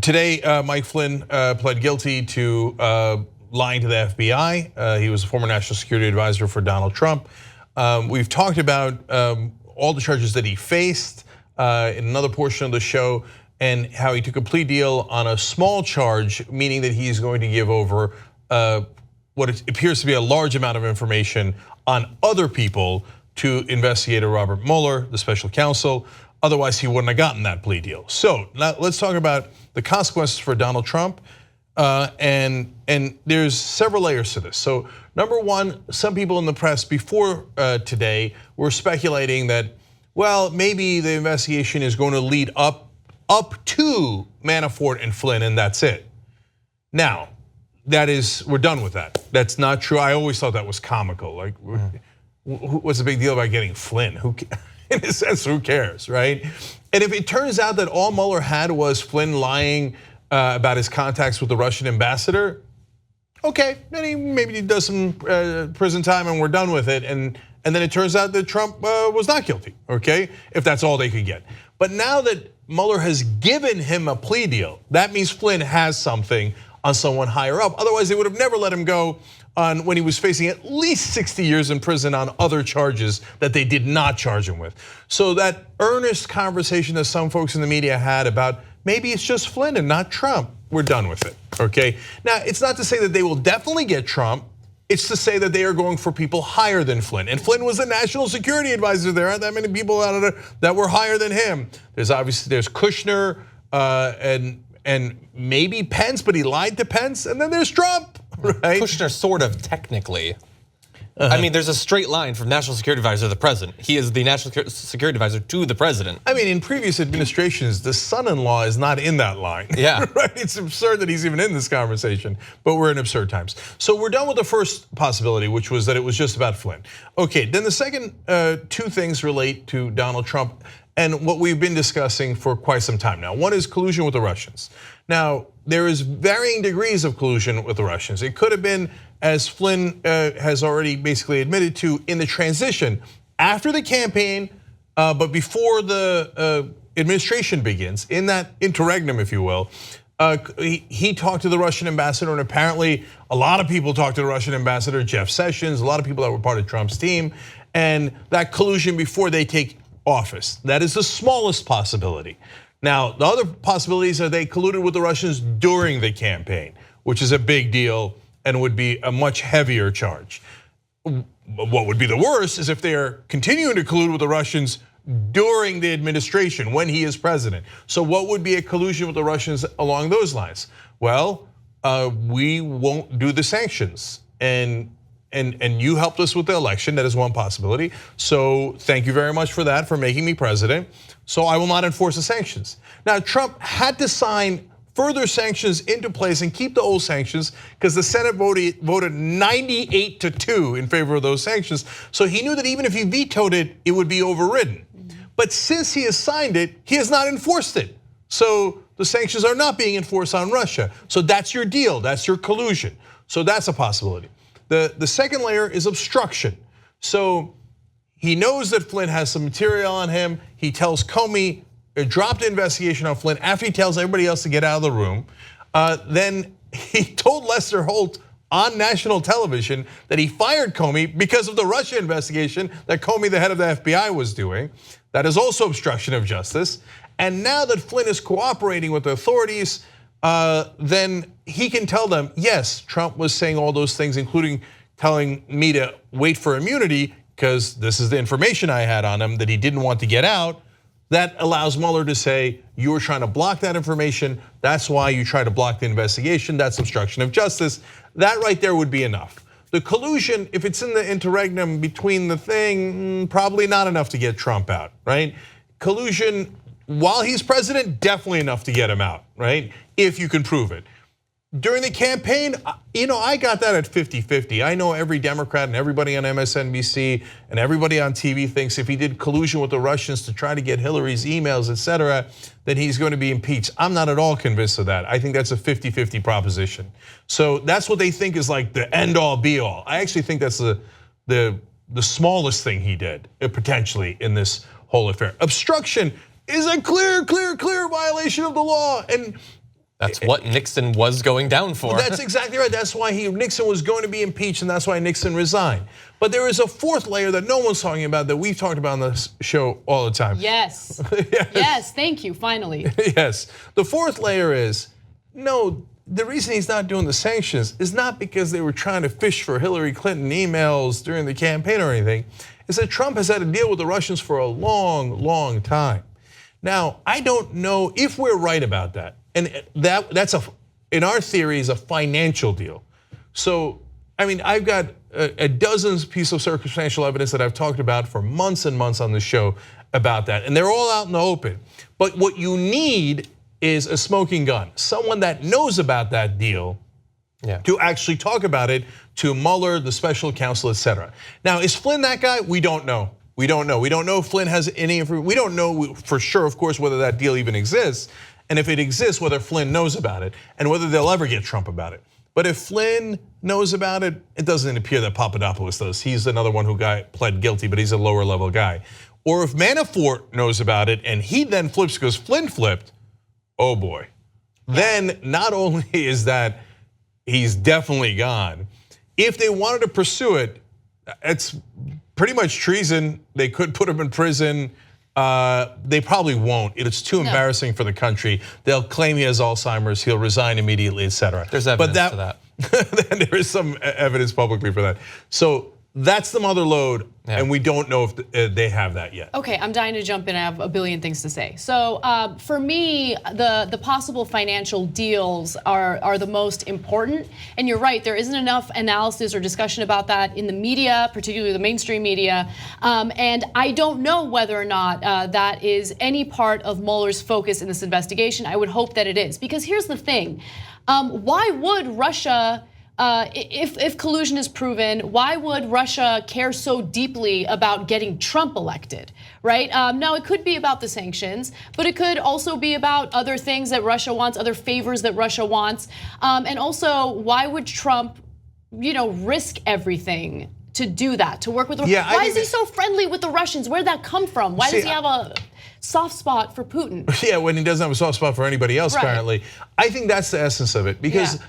Today, Mike Flynn pled guilty to lying to the FBI. He was a former national security advisor for Donald Trump. We've talked about all the charges that he faced in another portion of the show, and how he took a plea deal on a small charge, meaning that he's going to give over what appears to be a large amount of information on other people to investigator Robert Mueller, the special counsel. Otherwise, he wouldn't have gotten that plea deal. So now let's talk about the consequences for Donald Trump, and there's several layers to this. So number one, some people in the press before today were speculating that, well, maybe the investigation is going to lead up to Manafort and Flynn, and that's it. Now, we're done with that. That's not true. I always thought that was comical. Like, what's the big deal about getting Flynn? In a sense, who cares, right? And if it turns out that all Mueller had was Flynn lying about his contacts with the Russian ambassador, okay, then maybe he does some prison time and we're done with it. And then it turns out that Trump was not guilty, okay? If that's all they could get. But now that Mueller has given him a plea deal, that means Flynn has something on someone higher up. Otherwise, they would have never let him go on when he was facing at least 60 years in prison on other charges that they did not charge him with. So that earnest conversation that some folks in the media had about maybe it's just Flynn and not Trump, we're done with it, okay? Now, it's not to say that they will definitely get Trump. It's to say that they are going for people higher than Flynn. And Flynn was a national security advisor. There aren't that many people out there that were higher than him. There's Kushner and maybe Pence, but he lied to Pence. And then there's Trump, right? Kushner sort of technically. I mean, there's a straight line from national security advisor to the president. He is the national security advisor to the president. I mean, in previous administrations, the son-in-law is not in that line. Yeah. Right? It's absurd that he's even in this conversation, but we're in absurd times. So we're done with the first possibility, which was that it was just about Flynn. Okay, then the second two things relate to Donald Trump and what we've been discussing for quite some time now. One is collusion with the Russians. Now, there is varying degrees of collusion with the Russians. It could have been, as Flynn has already basically admitted to, in the transition after the campaign, but before the administration begins, in that interregnum, if you will, he talked to the Russian ambassador, and apparently a lot of people talked to the Russian ambassador, Jeff Sessions, a lot of people that were part of Trump's team, and that collusion before they take office. That is the smallest possibility. Now, the other possibilities are they colluded with the Russians during the campaign, which is a big deal and would be a much heavier charge. What would be the worst is if they are continuing to collude with the Russians during the administration when he is president. So what would be a collusion with the Russians along those lines? Well, we won't do the sanctions. And you helped us with the election, that is one possibility. So thank you very much for that, for making me president. So I will not enforce the sanctions. Now, Trump had to sign further sanctions into place and keep the old sanctions because the Senate voted 98-2 in favor of those sanctions. So he knew that even if he vetoed it, it would be overridden. But since he has signed it, he has not enforced it. So the sanctions are not being enforced on Russia. So that's your deal, that's your collusion. So that's a possibility. The second layer is obstruction. So he knows that Flynn has some material on him. He tells Comey, drop the investigation on Flynn after he tells everybody else to get out of the room. Then he told Lester Holt on national television that he fired Comey because of the Russia investigation that Comey, the head of the FBI, was doing. That is also obstruction of justice. And now that Flynn is cooperating with the authorities, then he can tell them, yes, Trump was saying all those things, including telling me to wait for immunity because this is the information I had on him that he didn't want to get out. That allows Mueller to say, you were trying to block that information. That's why you try to block the investigation. That's obstruction of justice. That right there would be enough. The collusion, if it's in the interregnum between the thing, probably not enough to get Trump out, right? Collusion while he's president, definitely enough to get him out, right? If you can prove it. During the campaign, I got that at 50-50. I know every Democrat and everybody on MSNBC and everybody on TV thinks if he did collusion with the Russians to try to get Hillary's emails, etc., then he's going to be impeached. I'm not at all convinced of that. I think that's a 50-50 proposition. So that's what they think is like the end all be all. I actually think that's the smallest thing he did potentially in this whole affair. Obstruction is a clear violation of the law. And That's what Nixon was going down for. That's exactly right. That's why Nixon was going to be impeached, and that's why Nixon resigned. But there is a fourth layer that no one's talking about that we've talked about on this show all the time. Yes. Yes, thank you, finally. Yes. The fourth layer is, no, the reason he's not doing the sanctions is not because they were trying to fish for Hillary Clinton emails during the campaign or anything. It's that Trump has had to deal with the Russians for a long, long time. Now, I don't know if we're right about that. And that's in our theory, is a financial deal. So, I mean, I've got a dozen pieces of circumstantial evidence that I've talked about for months and months on the show about that. And they're all out in the open. But what you need is a smoking gun, someone that knows about that deal to actually talk about it to Mueller, the special counsel, etc. Now, is Flynn that guy? We don't know. We don't know. We don't know if Flynn has any information. We don't know for sure, of course, whether that deal even exists. And if it exists, whether Flynn knows about it and whether they'll ever get Trump about it. But if Flynn knows about it, it doesn't appear that Papadopoulos does. He's another one who pled guilty, but he's a lower level guy. Or if Manafort knows about it and he then flips because Flynn flipped, oh boy. Then not only is that he's definitely gone, if they wanted to pursue it, it's pretty much treason. They could put him in prison. They probably won't. It's too embarrassing for the country. They'll claim he has Alzheimer's. He'll resign immediately, etc. There's evidence for that. There is some evidence publicly for that. So that's the mother lode, and we don't know if they have that yet. Okay, I'm dying to jump in. I have a billion things to say. So for me, the possible financial deals are the most important. And you're right, there isn't enough analysis or discussion about that in the media, particularly the mainstream media. And I don't know whether or not that is any part of Mueller's focus in this investigation. I would hope that it is, because here's the thing. Why would Russia, if collusion is proven, why would Russia care so deeply about getting Trump elected, right? Now, it could be about the sanctions, but it could also be about other things that Russia wants, other favors that Russia wants. And also, why would Trump, risk everything to do that, to work with the Russians? Why is he so friendly with the Russians? Where'd that come from? Why does he have a soft spot for Putin? Yeah, when he doesn't have a soft spot for anybody else, apparently. I think that's the essence of it, because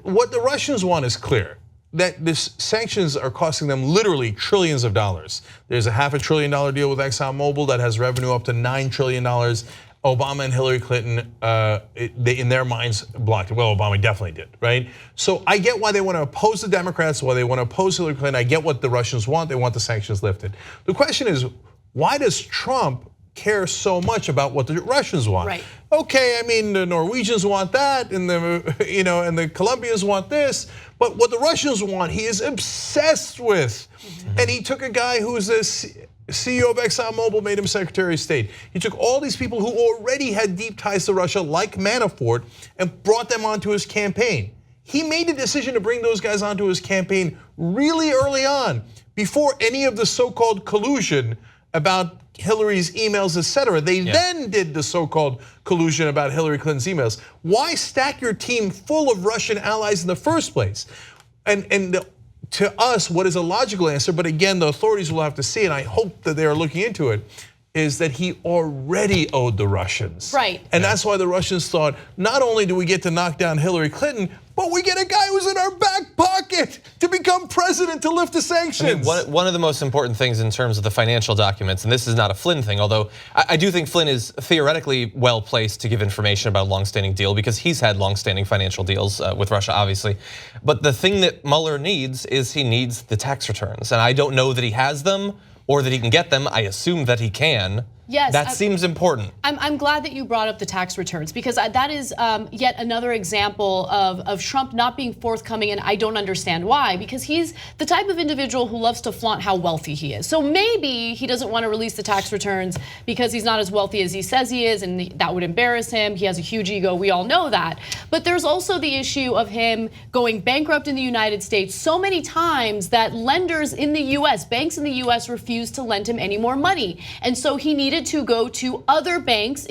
what the Russians want is clear, that these sanctions are costing them literally trillions of dollars. There's a $500 billion deal with ExxonMobil that has revenue up to $9 trillion. Obama and Hillary Clinton, they, in their minds, blocked it. Well, Obama definitely did, right? So I get why they want to oppose the Democrats, why they want to oppose Hillary Clinton. I get what the Russians want. They want the sanctions lifted. The question is, why does Trump care so much about what the Russians want? Right. Okay, I mean, the Norwegians want that, and and the Colombians want this, but what the Russians want, he is obsessed with. And he took a guy who was the CEO of ExxonMobil, made him Secretary of State. He took all these people who already had deep ties to Russia, like Manafort, and brought them onto his campaign. He made a decision to bring those guys onto his campaign really early on, before any of the so-called collusion about Hillary's emails, etc. They then did the so-called collusion about Hillary Clinton's emails. Why stack your team full of Russian allies in the first place? And to us, what is a logical answer, but again, the authorities will have to see, and I hope that they are looking into it, is that he already owed the Russians. Right. And that's why the Russians thought, not only do we get to knock down Hillary Clinton, but we get a guy who's in our back pocket to become president to lift the sanctions. I mean, one of the most important things in terms of the financial documents, and this is not a Flynn thing, although I do think Flynn is theoretically well placed to give information about a longstanding deal because he's had longstanding financial deals with Russia, obviously. But the thing that Mueller needs is he needs the tax returns. And I don't know that he has them or that he can get them. I assume that he can. Yes, that seems important. I'm glad that you brought up the tax returns, because that is yet another example of Trump not being forthcoming, and I don't understand why, because he's the type of individual who loves to flaunt how wealthy he is. So maybe he doesn't want to release the tax returns because he's not as wealthy as he says he is, and that would embarrass him. He has a huge ego, we all know that. But there's also the issue of him going bankrupt in the United States so many times that lenders in the US, banks in the US, refused to lend him any more money. And so he needed to go to other banks,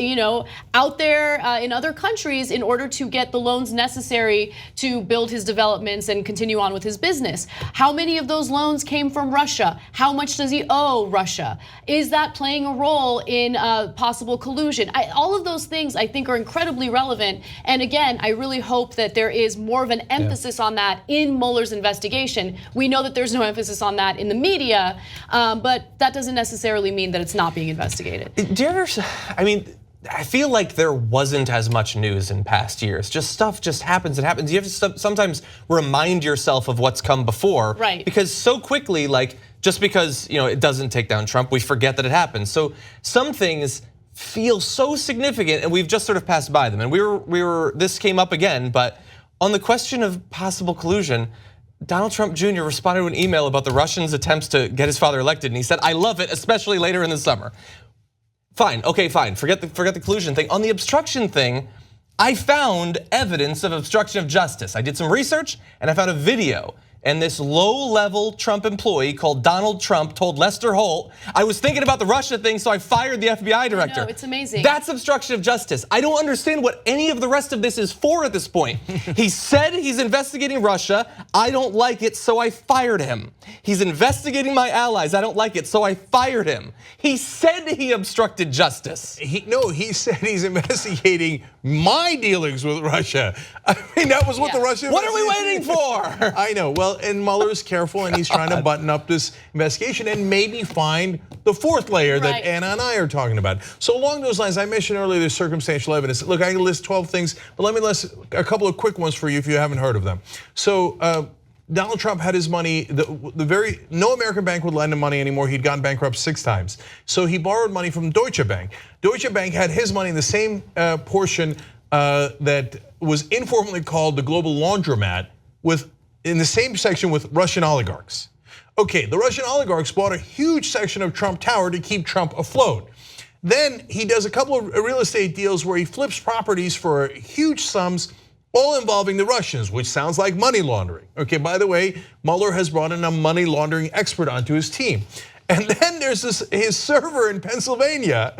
out there in other countries in order to get the loans necessary to build his developments and continue on with his business. How many of those loans came from Russia? How much does he owe Russia? Is that playing a role in possible collusion? All of those things I think are incredibly relevant. And again, I really hope that there is more of an emphasis on that in Mueller's investigation. We know that there's no emphasis on that in the media, but that doesn't necessarily mean that it's not being investigated. Do you ever, I mean, I feel like there wasn't as much news in past years. Just stuff just happens, it happens. You have to sometimes remind yourself of what's come before. Right. Because so quickly, like, just because it doesn't take down Trump, we forget that it happened. So some things feel so significant and we've just sort of passed by them. And this came up again, but on the question of possible collusion, Donald Trump Jr. responded to an email about the Russians' attempts to get his father elected, and he said, "I love it, especially later in the summer." Fine, okay, fine. Forget the collusion thing. On the obstruction thing, I found evidence of obstruction of justice. I did some research and I found a video. And this low-level Trump employee called Donald Trump told Lester Holt, "I was thinking about the Russia thing, so I fired the FBI director." I know, it's amazing. That's obstruction of justice. I don't understand what any of the rest of this is for at this point. He said he's investigating Russia. I don't like it, so I fired him. He's investigating my allies. I don't like it, so I fired him. He said he obstructed justice. He said he's investigating my dealings with Russia. I mean, that was what the Russian. What are we waiting for? I know. Well, and Mueller's careful, and he's trying to button up this investigation and maybe find the fourth layer that Anna and I are talking about. So along those lines, I mentioned earlier there's circumstantial evidence. Look, I can list 12 things, but let me list a couple of quick ones for you if you haven't heard of them. So Donald Trump had his money, no American bank would lend him money anymore. He'd gone bankrupt 6 times. So he borrowed money from Deutsche Bank. Deutsche Bank had his money in the same portion that was informally called the global laundromat, in the same section with Russian oligarchs. Okay, the Russian oligarchs bought a huge section of Trump Tower to keep Trump afloat. Then he does a couple of real estate deals where he flips properties for huge sums, all involving the Russians, which sounds like money laundering. Okay, by the way, Mueller has brought in a money laundering expert onto his team. And then there's his server in Pennsylvania,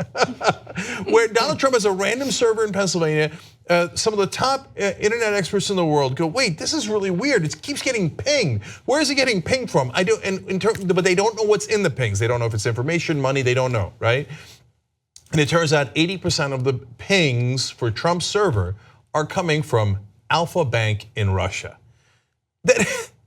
where Donald Trump has a random server in Pennsylvania. Some of the top internet experts in the world go, "Wait, this is really weird. It keeps getting pinged. Where is it getting pinged from?" But they don't know what's in the pings. They don't know if it's information, money. They don't know, right? And it turns out 80% of the pings for Trump's server are coming from Alfa Bank in Russia.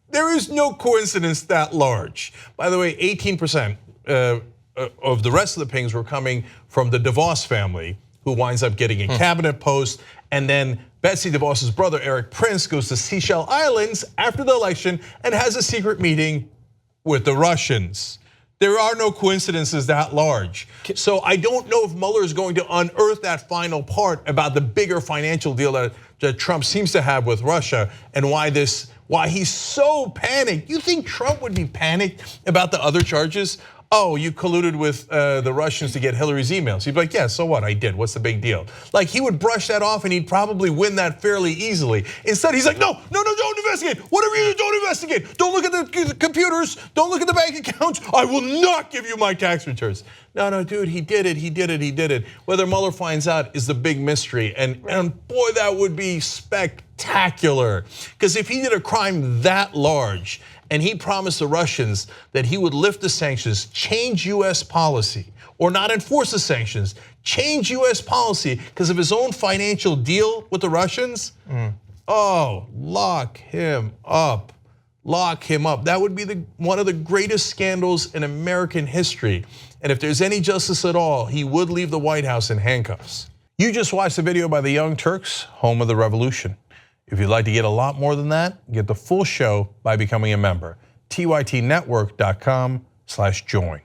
There is no coincidence that large. By the way, 18% of the rest of the pings were coming from the DeVos family, who winds up getting a cabinet post. And then Betsy DeVos's brother, Eric Prince, goes to Seychelles Islands after the election and has a secret meeting with the Russians. There are no coincidences that large. So I don't know if Mueller is going to unearth that final part about the bigger financial deal that Trump seems to have with Russia and why he's so panicked. You think Trump would be panicked about the other charges? Oh, you colluded with the Russians to get Hillary's emails. He'd be like, yeah, so what? I did. What's the big deal? Like, he would brush that off and he'd probably win that fairly easily. Instead, he's like, no, don't investigate. Whatever you do, don't investigate. Don't look at the computers. Don't look at the bank accounts. I will not give you my tax returns. No, dude, he did it. Whether Mueller finds out is the big mystery. And boy, that would be spectacular. Because if he did a crime that large, and he promised the Russians that he would lift the sanctions, change US policy, or not enforce the sanctions, change US policy because of his own financial deal with the Russians, oh, lock him up. That would be one of the greatest scandals in American history. And if there's any justice at all, he would leave the White House in handcuffs. You just watched the video by the Young Turks, home of the revolution. If you'd like to get a lot more than that, get the full show by becoming a member. TYTnetwork.com/join.